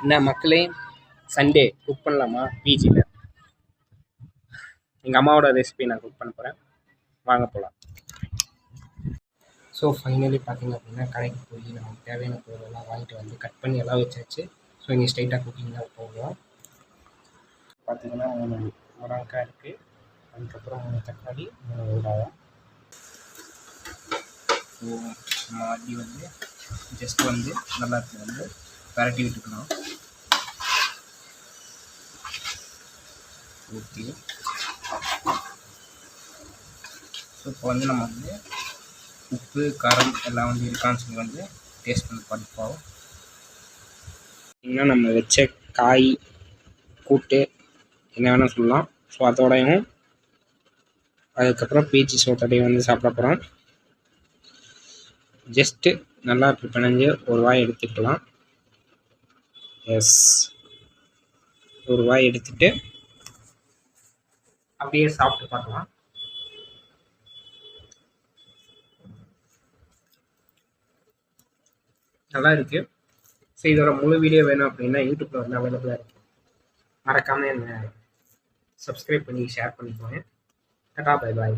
என்ன மக்களே, Sunday cook பண்ணலாமா பிஜியில்? எங்கள் அம்மாவோட ரெசிபி நான் குக் பண்ண போகிறேன், வாங்க போகலாம். ஸோ ஃபைனலி பார்த்திங்க அப்படின்னா கடைக்கு போய் நமக்கு தேவையான பொருளெல்லாம் வாங்கிட்டு வந்து கட் பண்ணி எல்லாம் வச்சாச்சு. ஸோ இங்கே ஸ்ட்ரைட்டாக குக்கிங் தான் போகலாம். பார்த்திங்கன்னா முருங்கைக்காய் இருக்குது, அதுக்கப்புறம் 3 தக்காளி, 3 வெங்காயம். ஸோ நம்ம அடி வந்து ஜஸ்ட் வந்து நல்லா இருக்குது வந்து பரட்டி விட்டுக்கலாம். ஓகே, ஸோ இப்போ வந்து நம்ம வந்து உப்பு காரம் எல்லாம் வந்து இருக்கான்னு சொல்லி வந்து டேஸ்ட் பண்ணி பார்ப்போம். இன்னும் நம்ம வச்ச காய் கூட்டு என்ன வேணால் சொல்லலாம். ஸோ அதோடையும் அதுக்கப்புறம் பீச்சு சோத்தோடையும் வந்து சாப்பிட போகிறோம். ஜஸ்ட்டு நல்லா இப்படி பிணைஞ்சு ஒரு வாய் எடுத்துக்கலாம். எஸ், ஒரு வாய் எடுத்துட்டு அப்படியே சாப்பிட்டு பார்க்கலாம். நல்லா இருக்குது. ஸோ இதோட முழு வீடியோ வேணும் அப்படின்னா யூடியூப்பில் வந்து அவைலபிளாக இருக்குது. மறக்காமல் என்ன சப்ஸ்கிரைப் பண்ணி ஷேர் பண்ணிக்கோங்க. Tata, bye bye.